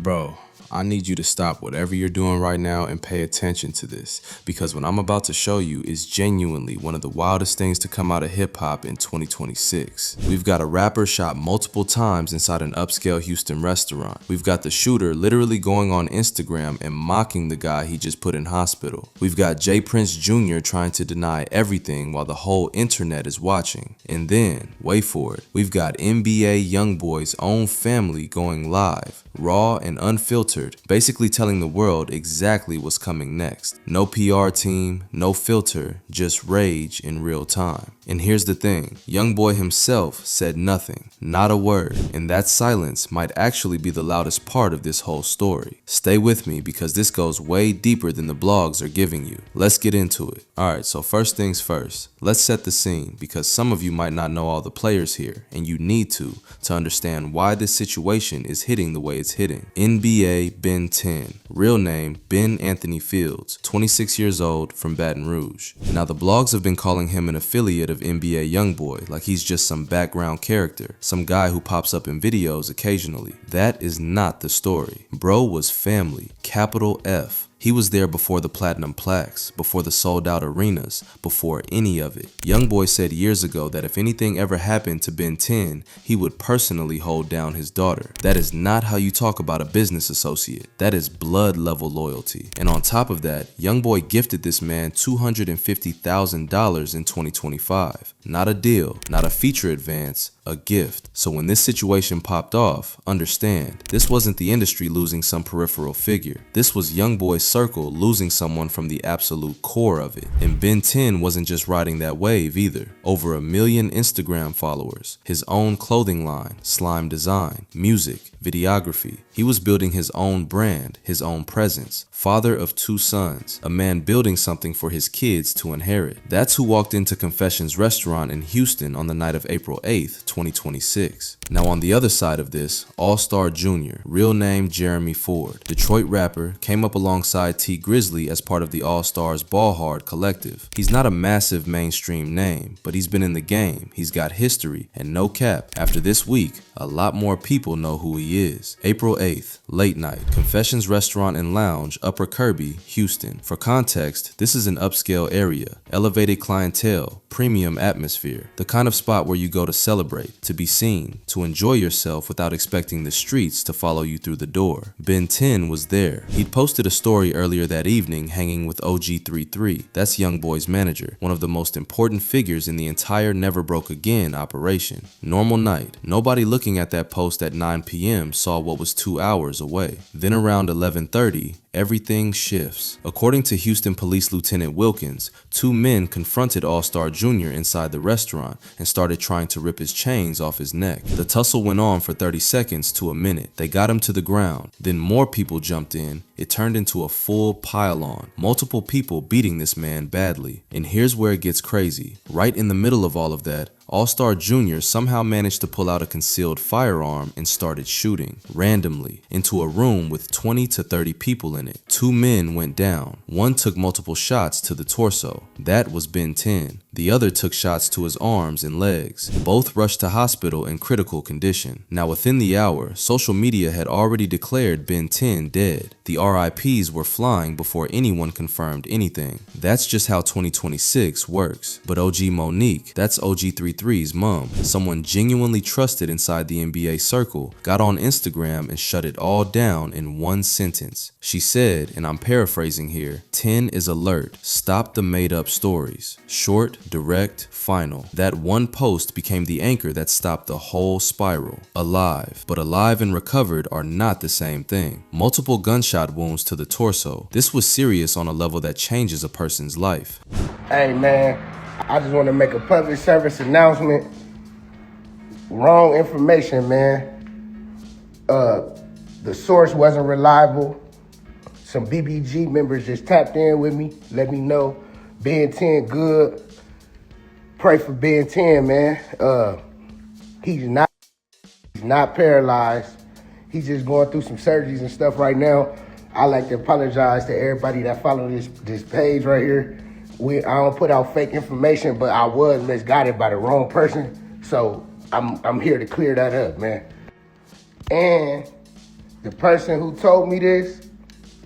Bro, I need you to stop whatever you're doing right now and pay attention to this, because what I'm about to show you is genuinely one of the wildest things to come out of hip-hop in 2026. We've got a rapper shot multiple times inside an upscale Houston restaurant. We've got the shooter literally going on Instagram and mocking the guy he just put in hospital. We've got J. Prince Jr. trying to deny everything while the whole internet is watching. And then, wait for it, we've got NBA YoungBoy's own family going live, raw and unfiltered, basically telling the world exactly what's coming next. No PR team, no filter, just rage in real time. And here's the thing, YoungBoy himself said nothing, not a word, and that silence might actually be the loudest part of this whole story. Stay with me because this goes way deeper than the blogs are giving you. Let's get into it. Alright, so first things first, let's set the scene because some of you might not know all the players here, and you need to understand why this situation is hitting the way it's hitting. NBA Ben 10, real name Ben Anthony Fields, 26 years old, from Baton Rouge. Now the blogs have been calling him an affiliate of NBA YoungBoy, like he's just some background character, some guy who pops up in videos occasionally. That is not the story. Bro was family, capital F. He was there before the platinum plaques, before the sold out arenas, before any of it. YoungBoy said years ago that if anything ever happened to Ben 10, he would personally hold down his daughter. That is not how you talk about a business associate. That is blood level loyalty. And on top of that, YoungBoy gifted this man $250,000 in 2025. Not a deal, not a feature advance, a gift. So when this situation popped off, understand, this wasn't the industry losing some peripheral figure. This was YoungBoy's circle losing someone from the absolute core of it. And Ben 10 wasn't just riding that wave either. Over 1 million Instagram followers, his own clothing line, Slime Design, music, videography. He was building his own brand, his own presence. Father of 2 sons, a man building something for his kids to inherit. That's who walked into Confessions restaurant in Houston on the night of April 8th, 2026. Now on the other side of this, AllStar JR, real name Jeremy Ford, Detroit rapper, came up alongside T Grizzly as part of the All-Stars Ball Hard collective. He's not a massive mainstream name, but he's been in the game, he's got history, and no cap, after this week, a lot more people know who he is. April 8th, late night, Confessions Restaurant and Lounge, Upper Kirby, Houston. For context, this is an upscale area, elevated clientele, premium atmosphere, the kind of spot where you go to celebrate, to be seen, to enjoy yourself without expecting the streets to follow you through the door. Ben 10 was there. He'd posted a story earlier that evening hanging with OG33, that's YoungBoy's manager, one of the most important figures in the entire Never Broke Again operation. Normal night, nobody looking at that post at 9 p.m. saw what was 2 hours away. Then around 11:30, everything shifts. According to Houston Police Lieutenant Wilkins, 2 men confronted AllStar Jr. inside the restaurant and started trying to rip his chains off his neck. The tussle went on for 30 seconds to a minute. They got him to the ground. Then more people jumped in. It turned into a full pile-on. Multiple people beating this man badly. And here's where it gets crazy. Right in the middle of all of that, AllStar Jr. somehow managed to pull out a concealed firearm and started shooting, randomly, into a room with 20 to 30 people in it. 2 men went down. One took multiple shots to the torso. That was Ben 10. The other took shots to his arms and legs. Both rushed to hospital in critical condition. Now within the hour, social media had already declared Ben 10 dead. The RIPs were flying before anyone confirmed anything. That's just how 2026 works. But OG Monique, that's OG33's mom, someone genuinely trusted inside the NBA circle, got on Instagram and shut it all down in one sentence. She said, and I'm paraphrasing here, 10 is alert. Stop the made up stories. Short, direct, final. That one post became the anchor that stopped the whole spiral. Alive. But alive and recovered are not the same thing. Multiple gunshot wounds to the torso. This was serious on a level that changes a person's life. Hey man, I just want to make a public service announcement. Wrong information, man. The source wasn't reliable. Some BBG members just tapped in with me, let me know Ben 10 good. Pray for Ben 10, man. He's not paralyzed. He's just going through some surgeries and stuff right now. I like to apologize to everybody that follows this page right here. I don't put out fake information, but I was misguided by the wrong person. So I'm here to clear that up, man. And The person who told me this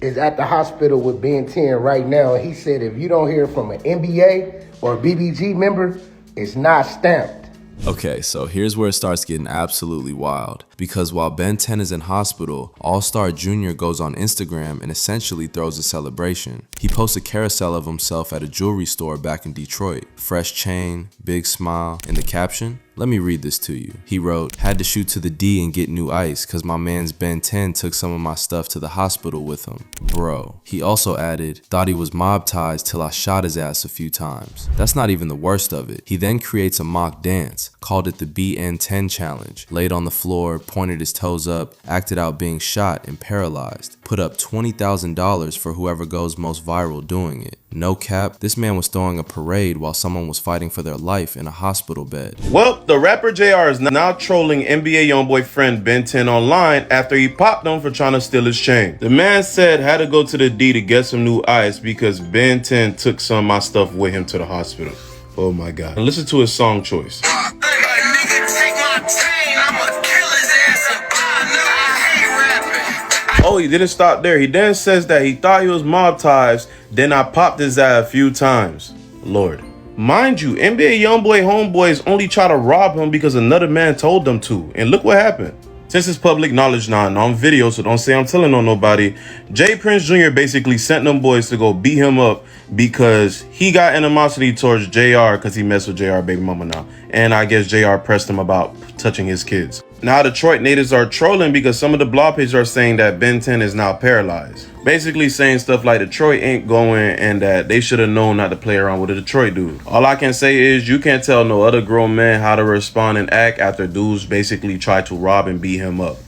is at the hospital with Ben 10 right now. And he said if you don't hear from an NBA or BBG member, it's not stamped. Okay, so here's where it starts getting absolutely wild. Because while Ben 10 is in hospital, AllStar JR goes on Instagram and essentially throws a celebration. He posts a carousel of himself at a jewelry store back in Detroit. Fresh chain, big smile, and the caption? Let me read this to you. He wrote, "Had to shoot to the D and get new ice cause my man's Ben 10 took some of my stuff to the hospital with him. Bro." He also added, "Thought he was mob-tized till I shot his ass a few times." That's not even the worst of it. He then creates a mock dance, called it the BN10 challenge, laid on the floor, pointed his toes up, acted out being shot and paralyzed, put up $20,000 for whoever goes most viral doing it. No cap, this man was throwing a parade while someone was fighting for their life in a hospital bed. Well, the rapper JR is now trolling NBA YoungBoy friend Ben 10 online after he popped him for trying to steal his chain. The man said had to go to the D to get some new ice because Ben 10 took some of my stuff with him to the hospital. Oh my God. And listen to his song choice. Oh, he didn't stop there. He then says that he thought he was mob-tized, then I popped his ass a few times. Lord. Mind you, NBA YoungBoy homeboys only try to rob him because another man told them to. And look what happened. Since it's public knowledge now and on video, so don't say I'm telling on nobody, J Prince Jr. basically sent them boys to go beat him up because he got animosity towards JR because he messed with JR baby mama now. And I guess JR pressed him about touching his kids. Now Detroit natives are trolling because some of the blog pages are saying that Ben 10 is now paralyzed. Basically saying stuff like Detroit ain't going and that they should have known not to play around with a Detroit dude. All I can say is you can't tell no other grown man how to respond and act after dudes basically try to rob and beat him up.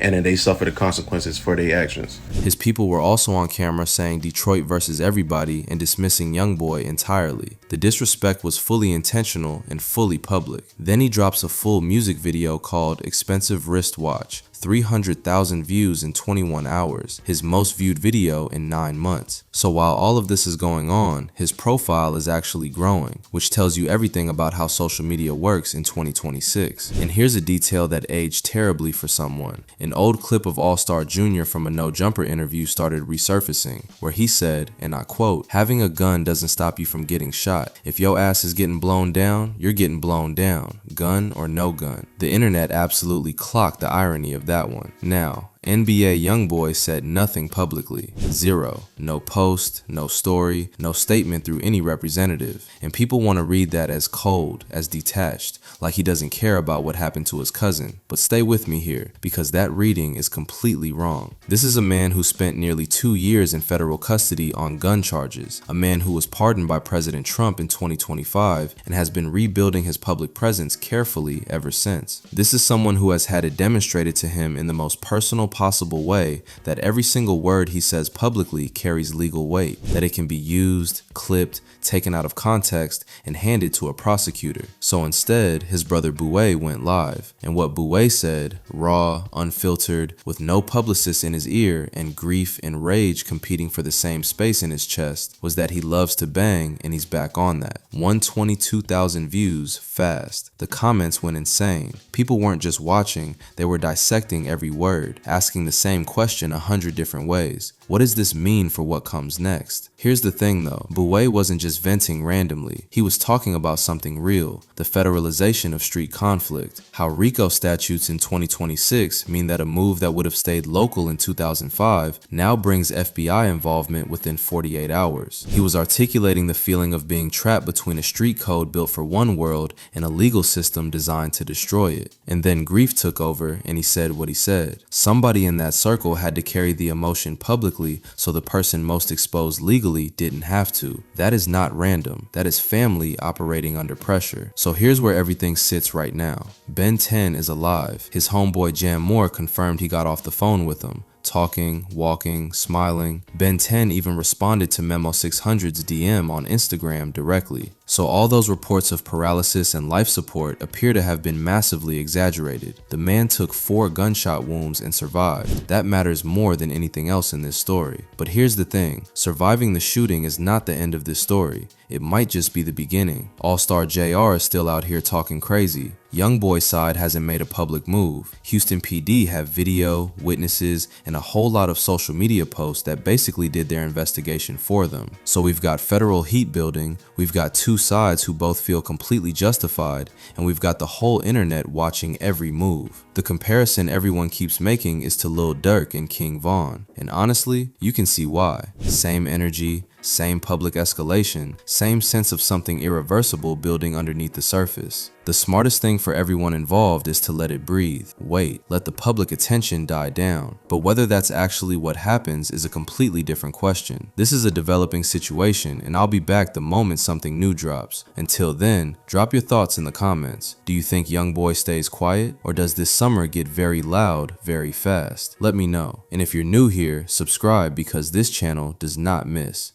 And then they suffer the consequences for their actions. His people were also on camera saying Detroit versus everybody and dismissing YoungBoy entirely. The disrespect was fully intentional and fully public. Then he drops a full music video called Expensive Wristwatch. 300,000 views in 21 hours, his most viewed video in 9 months. So while all of this is going on, his profile is actually growing, which tells you everything about how social media works in 2026. And here's a detail that aged terribly for someone. An old clip of AllStar JR from a No Jumper interview started resurfacing, where he said, and I quote, "Having a gun doesn't stop you from getting shot. If your ass is getting blown down, you're getting blown down, gun or no gun." The internet absolutely clocked the irony of that one. Now, NBA YoungBoy said nothing publicly. Zero. No post, no story, no statement through any representative. And people want to read that as cold, as detached, like he doesn't care about what happened to his cousin. But stay with me here, because that reading is completely wrong. This is a man who spent nearly 2 years in federal custody on gun charges, a man who was pardoned by President Trump in 2025 and has been rebuilding his public presence carefully ever since. This is someone who has had it demonstrated to him in the most personal possible way that every single word he says publicly carries legal weight, that it can be used, clipped, taken out of context, and handed to a prosecutor. So instead, his brother Bouet went live, and what Bouet said, raw, unfiltered, with no publicist in his ear and grief and rage competing for the same space in his chest, was that he loves to bang and he's back on that. 122,000 views fast. The comments went insane. People weren't just watching, they were dissecting every word, asking the same question 100 different ways. What does this mean for what comes next? Here's the thing though, Bouet wasn't just venting randomly. He was talking about something real, the federalization of street conflict, how RICO statutes in 2026 mean that a move that would have stayed local in 2005 now brings FBI involvement within 48 hours. He was articulating the feeling of being trapped between a street code built for one world and a legal system designed to destroy it. And then grief took over and he said what he said. Somebody in that circle had to carry the emotion publicly so the person most exposed legally didn't have to. That is not random. That is family operating under pressure. So here's where everything sits right now. Ben 10 is alive. His homeboy Jam Moore confirmed he got off the phone with him. Talking, walking, smiling. Ben 10 even responded to Memo 600's DM on Instagram directly. So all those reports of paralysis and life support appear to have been massively exaggerated. The man took 4 gunshot wounds and survived. That matters more than anything else in this story. But here's the thing, surviving the shooting is not the end of this story. It might just be the beginning. Allstar JR is still out here talking crazy. YoungBoy's side hasn't made a public move. Houston PD have video, witnesses, and a whole lot of social media posts that basically did their investigation for them. So we've got federal heat building, we've got two sides who both feel completely justified, and we've got the whole internet watching every move. The comparison everyone keeps making is to Lil Durk and King Von, and honestly, you can see why. Same energy, same public escalation, same sense of something irreversible building underneath the surface. The smartest thing for everyone involved is to let it breathe, wait, let the public attention die down. But whether that's actually what happens is a completely different question. This is a developing situation, and I'll be back the moment something new drops. Until then, drop your thoughts in the comments. Do you think YoungBoy stays quiet, or does this summer get very loud very fast? Let me know. And if you're new here, subscribe because this channel does not miss.